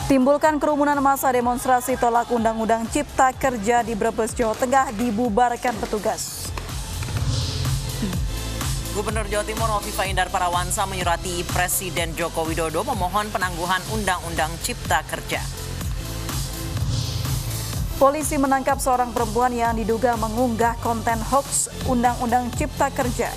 Timbulkan kerumunan massa demonstrasi tolak Undang-Undang Cipta Kerja di Brebes, Jawa Tengah dibubarkan petugas. Gubernur Jawa Timur Hovifah Indar Parawansa menyurati Presiden Joko Widodo memohon penangguhan Undang-Undang Cipta Kerja. Polisi menangkap seorang perempuan yang diduga mengunggah konten hoax Undang-Undang Cipta Kerja.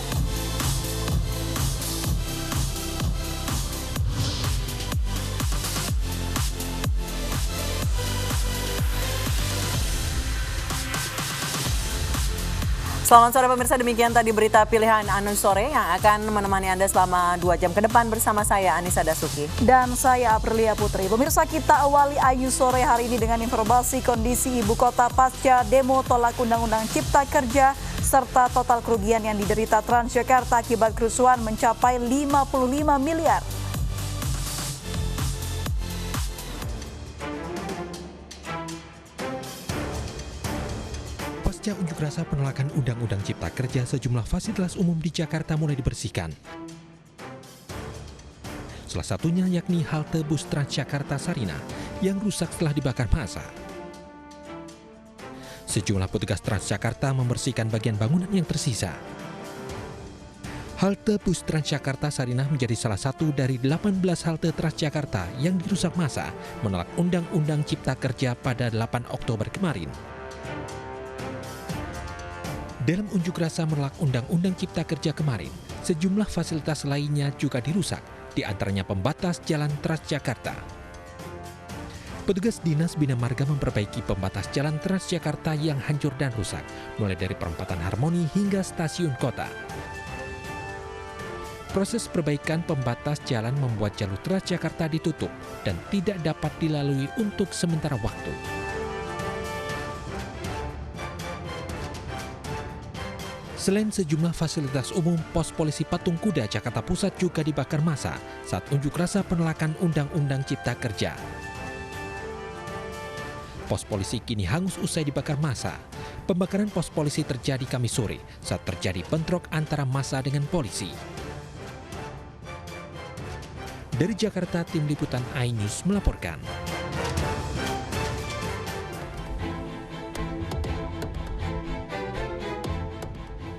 Selamat sore pemirsa, demikian tadi berita pilihan Anu Sore yang akan menemani Anda selama 2 jam ke depan bersama saya Anissa Dasuki. Dan saya Aprilia Putri. Pemirsa, kita awali Ayu Sore hari ini dengan informasi kondisi ibu kota pasca demo tolak Undang-Undang Cipta Kerja serta total kerugian yang diderita Transjakarta akibat kerusuhan mencapai 55 miliar. Pasca unjuk rasa penolakan Undang-Undang Cipta Kerja, sejumlah fasilitas umum di Jakarta mulai dibersihkan. Salah satunya yakni halte bus Transjakarta Sarinah yang rusak setelah dibakar massa. Sejumlah petugas Transjakarta membersihkan bagian bangunan yang tersisa. Halte bus Transjakarta Sarinah menjadi salah satu dari 18 halte Transjakarta yang dirusak massa menolak Undang-Undang Cipta Kerja pada 8 Oktober kemarin. Dalam unjuk rasa menolak Undang-Undang Cipta Kerja kemarin, sejumlah fasilitas lainnya juga dirusak, di antaranya pembatas jalan Transjakarta. Petugas Dinas Bina Marga memperbaiki pembatas jalan Transjakarta yang hancur dan rusak, mulai dari perempatan Harmoni hingga stasiun kota. Proses perbaikan pembatas jalan membuat jalur Transjakarta ditutup dan tidak dapat dilalui untuk sementara waktu. Selain sejumlah fasilitas umum, pos polisi Patung Kuda Jakarta Pusat juga dibakar massa saat unjuk rasa penolakan Undang-Undang Cipta Kerja. Pos polisi kini hangus usai dibakar massa. Pembakaran pos polisi terjadi Kamis sore saat terjadi bentrok antara massa dengan polisi. Dari Jakarta, tim liputan iNews melaporkan.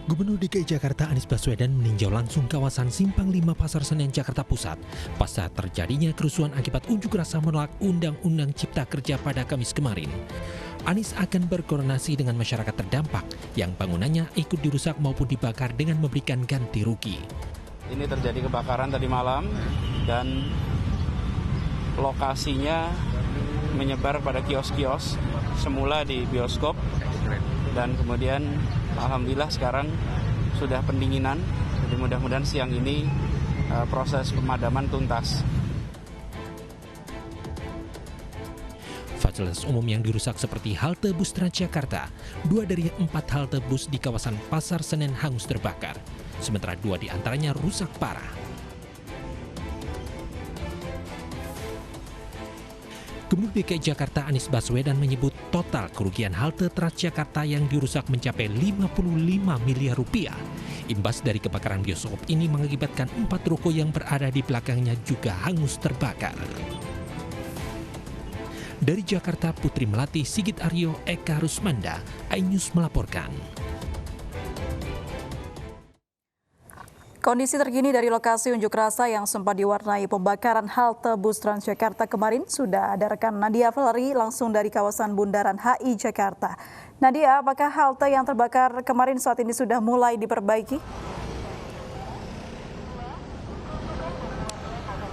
Gubernur DKI Jakarta Anies Baswedan meninjau langsung kawasan Simpang 5 Pasar Senen Jakarta Pusat pasca terjadinya kerusuhan akibat unjuk rasa menolak Undang-Undang Cipta Kerja pada Kamis kemarin. Anies akan berkoordinasi dengan masyarakat terdampak yang bangunannya ikut dirusak maupun dibakar dengan memberikan ganti rugi. Ini terjadi kebakaran tadi malam dan lokasinya menyebar pada kios-kios, semula di bioskop dan kemudian alhamdulillah sekarang sudah pendinginan, jadi mudah-mudahan siang ini proses pemadaman tuntas. Fasilitas umum yang dirusak seperti halte bus Transjakarta, 2 dari 4 halte bus di kawasan Pasar Senen hangus terbakar, sementara 2 di antaranya rusak parah. Gubernur DKI Jakarta Anies Baswedan menyebut total kerugian halte Transjakarta yang dirusak mencapai 55 miliar rupiah. Imbas dari kebakaran bioskop ini mengakibatkan 4 ruko yang berada di belakangnya juga hangus terbakar. Dari Jakarta, Putri Melati, Sigit Aryo, Eka Rusmanda, iNews melaporkan. Kondisi terkini dari lokasi unjuk rasa yang sempat diwarnai pembakaran halte bus Transjakarta kemarin sudah ada rekan Nadia Valery langsung dari kawasan Bundaran HI Jakarta. Nadia, apakah halte yang terbakar kemarin saat ini sudah mulai diperbaiki?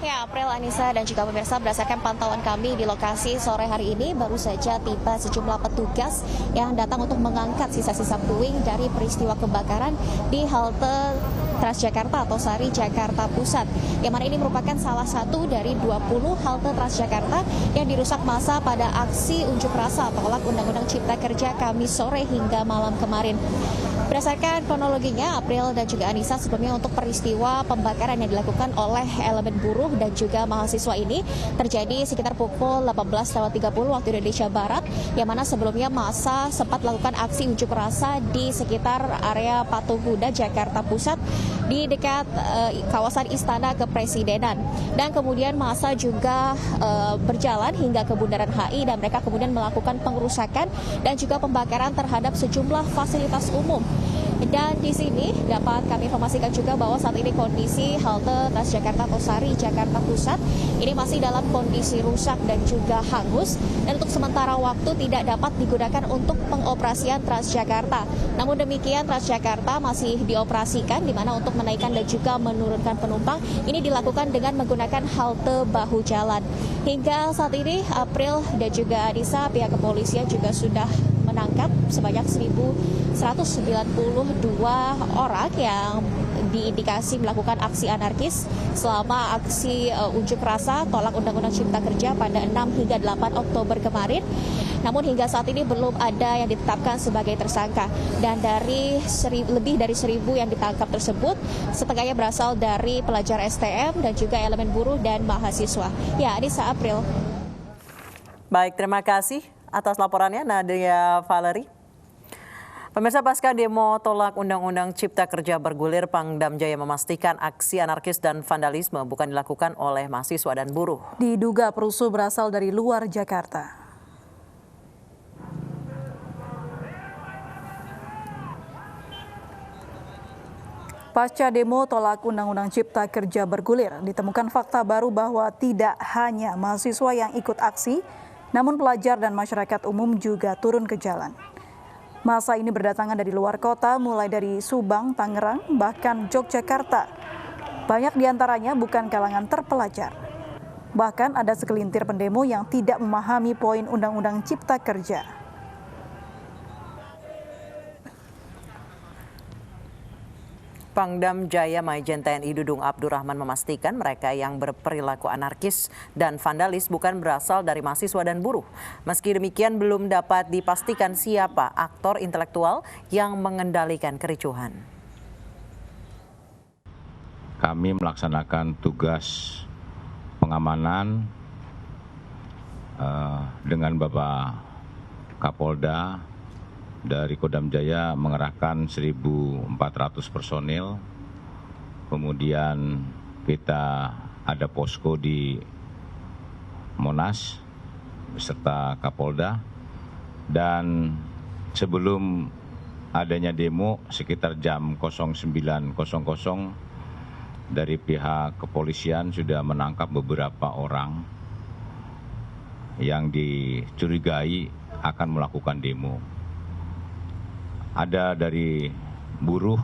Ya, April, Anissa, dan juga pemirsa, berdasarkan pantauan kami di lokasi sore hari ini, baru saja tiba sejumlah petugas yang datang untuk mengangkat sisa-sisa puing dari peristiwa kebakaran di halte Transjakarta atau Sari Jakarta Pusat. Yang mana ini merupakan salah satu dari 20 halte Transjakarta yang dirusak massa pada aksi unjuk rasa tolak Undang-Undang Cipta Kerja Kamis sore hingga malam kemarin. Berdasarkan kronologinya, April dan juga Anissa, sebelumnya untuk peristiwa pembakaran yang dilakukan oleh elemen buruh dan juga mahasiswa ini terjadi sekitar pukul 18.30 waktu Indonesia Barat, yang mana sebelumnya massa sempat melakukan aksi unjuk rasa di sekitar area Patung Kuda, Jakarta Pusat, di dekat kawasan Istana Kepresidenan. Dan kemudian massa juga berjalan hingga ke Bundaran HI dan mereka kemudian melakukan pengerusakan dan juga pembakaran terhadap sejumlah fasilitas umum. Dan di sini dapat kami informasikan juga bahwa saat ini kondisi halte Transjakarta Tosari, Jakarta Pusat ini masih dalam kondisi rusak dan juga hangus, dan untuk sementara waktu tidak dapat digunakan untuk pengoperasian Transjakarta. Namun demikian, Transjakarta masih dioperasikan, di mana untuk menaikkan dan juga menurunkan penumpang ini dilakukan dengan menggunakan halte bahu jalan. Hingga saat ini, April dan juga Anissa, pihak kepolisian juga sudah menangkap sebanyak 1.192 orang yang diindikasi melakukan aksi anarkis selama aksi unjuk rasa tolak Undang-Undang Cipta Kerja pada 6 hingga 8 Oktober kemarin. Namun hingga saat ini belum ada yang ditetapkan sebagai tersangka. Dan dari lebih dari 1.000 yang ditangkap tersebut, setengahnya berasal dari pelajar STM dan juga elemen buruh dan mahasiswa. Ya, Anissa, April. Baik, terima kasih atas laporannya Nadia Valerie. Pemirsa, pasca demo tolak Undang-Undang Cipta Kerja bergulir, Pangdam Jaya memastikan aksi anarkis dan vandalisme bukan dilakukan oleh mahasiswa dan buruh. Diduga perusuh berasal dari luar Jakarta. Pasca demo tolak Undang-Undang Cipta Kerja bergulir, ditemukan fakta baru bahwa tidak hanya mahasiswa yang ikut aksi, namun pelajar dan masyarakat umum juga turun ke jalan. Massa ini berdatangan dari luar kota, mulai dari Subang, Tangerang, bahkan Yogyakarta. Banyak diantaranya bukan kalangan terpelajar. Bahkan ada segelintir pendemo yang tidak memahami poin Undang-Undang Cipta Kerja. Pangdam Jaya Maijen TNI Dudung Abdurrahman memastikan mereka yang berperilaku anarkis dan vandalis bukan berasal dari mahasiswa dan buruh. Meski demikian, belum dapat dipastikan siapa aktor intelektual yang mengendalikan kericuhan. Kami melaksanakan tugas pengamanan dengan Bapak Kapolda dari Kodam Jaya mengerahkan 1.400 personil. Kemudian kita ada posko di Monas beserta Kapolda. Dan sebelum adanya demo sekitar jam 09.00 dari pihak kepolisian sudah menangkap beberapa orang yang dicurigai akan melakukan demo. Ada dari buruh,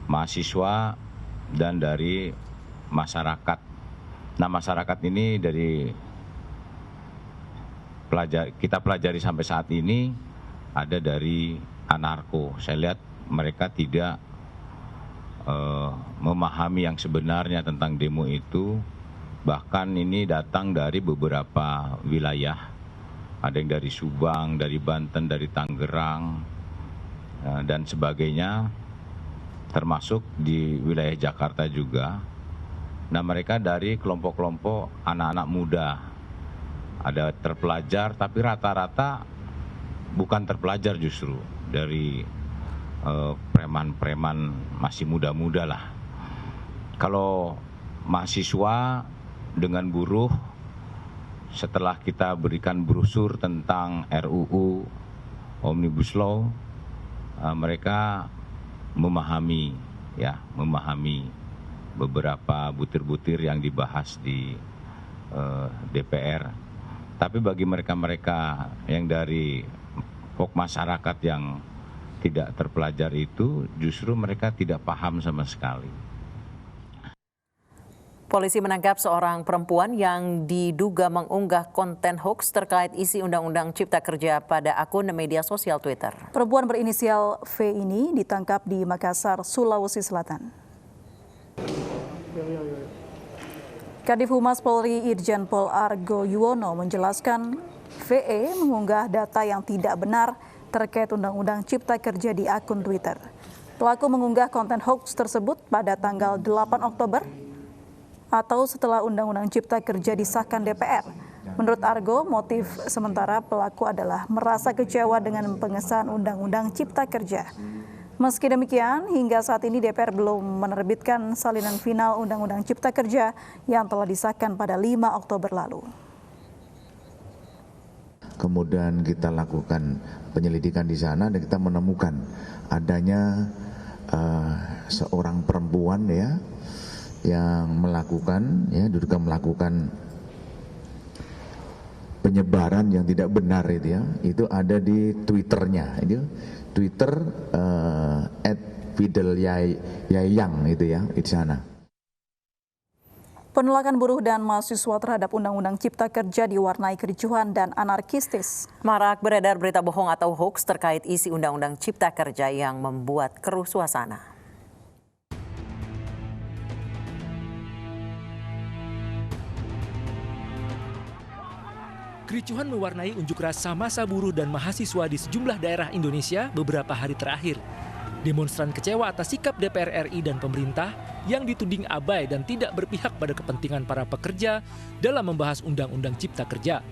mahasiswa, dan dari masyarakat. Nah, masyarakat ini dari kita pelajari sampai saat ini ada dari anarko. Saya lihat mereka tidak memahami yang sebenarnya tentang demo itu. Bahkan ini datang dari beberapa wilayah. Ada yang dari Subang, dari Banten, dari Tangerang, dan sebagainya, termasuk di wilayah Jakarta juga. Nah, mereka dari kelompok-kelompok anak-anak muda. Ada terpelajar, tapi rata-rata bukan terpelajar justru. Dari preman-preman masih muda-muda lah. Kalau mahasiswa dengan buruh, setelah kita berikan brosur tentang RUU Omnibus Law, mereka memahami beberapa butir-butir yang dibahas di DPR. Tapi bagi mereka-mereka yang dari pokok masyarakat yang tidak terpelajar itu, justru mereka tidak paham sama sekali. Polisi menangkap seorang perempuan yang diduga mengunggah konten hoax terkait isi Undang-Undang Cipta Kerja pada akun media sosial Twitter. Perempuan berinisial V ini ditangkap di Makassar, Sulawesi Selatan. Kadif Humas Polri Irjen Pol Argo Yuwono menjelaskan VE mengunggah data yang tidak benar terkait Undang-Undang Cipta Kerja di akun Twitter. Pelaku mengunggah konten hoax tersebut pada tanggal 8 Oktober atau setelah Undang-Undang Cipta Kerja disahkan DPR. Menurut Argo, motif sementara pelaku adalah merasa kecewa dengan pengesahan Undang-Undang Cipta Kerja. Meski demikian, hingga saat ini DPR belum menerbitkan salinan final Undang-Undang Cipta Kerja yang telah disahkan pada 5 Oktober lalu. Kemudian kita lakukan penyelidikan di sana dan kita menemukan adanya seorang perempuan ya yang melakukan diduga melakukan penyebaran yang tidak benar itu ada di Twitternya, itu Twitter @fidelyayang itu ya di sana. Penolakan buruh dan mahasiswa terhadap Undang-Undang Cipta Kerja diwarnai kericuhan dan anarkistis. Marak beredar berita bohong atau hoax terkait isi Undang-Undang Cipta Kerja yang membuat keruh suasana. Kericuhan mewarnai unjuk rasa massa buruh dan mahasiswa di sejumlah daerah Indonesia beberapa hari terakhir. Demonstran kecewa atas sikap DPR RI dan pemerintah yang dituding abai dan tidak berpihak pada kepentingan para pekerja dalam membahas Undang-Undang Cipta Kerja.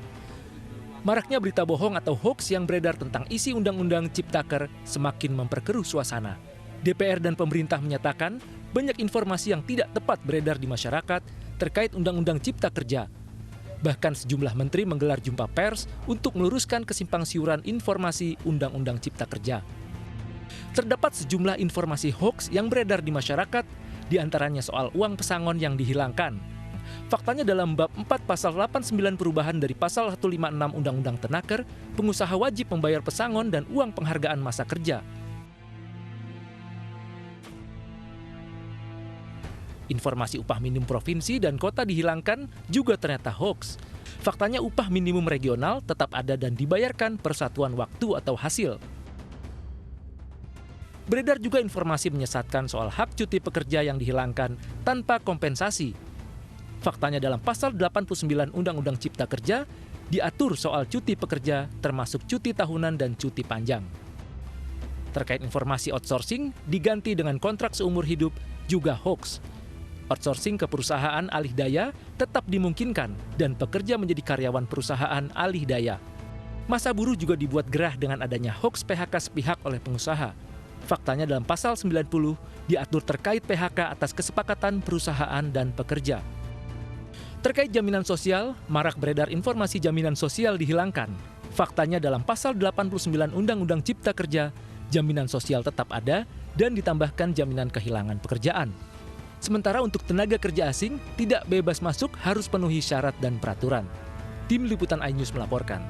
Maraknya berita bohong atau hoax yang beredar tentang isi Undang-Undang Ciptaker semakin memperkeruh suasana. DPR dan pemerintah menyatakan banyak informasi yang tidak tepat beredar di masyarakat terkait Undang-Undang Cipta Kerja. Bahkan sejumlah menteri menggelar jumpa pers untuk meluruskan kesimpang siuran informasi Undang-Undang Cipta Kerja. Terdapat sejumlah informasi hoax yang beredar di masyarakat, diantaranya soal uang pesangon yang dihilangkan. Faktanya dalam bab 4 pasal 89 perubahan dari pasal 156 Undang-Undang Tenaker, pengusaha wajib membayar pesangon dan uang penghargaan masa kerja. Informasi upah minimum provinsi dan kota dihilangkan juga ternyata hoax. Faktanya upah minimum regional tetap ada dan dibayarkan per satuan waktu atau hasil. Beredar juga informasi menyesatkan soal hak cuti pekerja yang dihilangkan tanpa kompensasi. Faktanya dalam pasal 89 Undang-Undang Cipta Kerja diatur soal cuti pekerja termasuk cuti tahunan dan cuti panjang. Terkait informasi outsourcing diganti dengan kontrak seumur hidup juga hoax. Outsourcing ke perusahaan alih daya tetap dimungkinkan dan pekerja menjadi karyawan perusahaan alih daya. Massa buruh juga dibuat gerah dengan adanya hoax PHK sepihak oleh pengusaha. Faktanya dalam pasal 90 diatur terkait PHK atas kesepakatan perusahaan dan pekerja. Terkait jaminan sosial, marak beredar informasi jaminan sosial dihilangkan. Faktanya dalam pasal 89 Undang-Undang Cipta Kerja, jaminan sosial tetap ada dan ditambahkan jaminan kehilangan pekerjaan. Sementara untuk tenaga kerja asing, tidak bebas masuk harus penuhi syarat dan peraturan. Tim Liputan iNews melaporkan.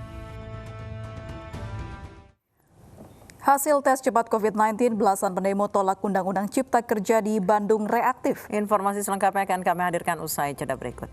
Hasil tes cepat COVID-19, belasan pendemo tolak Undang-Undang Cipta Kerja di Bandung reaktif. Informasi selengkapnya akan kami hadirkan usai jeda berikut.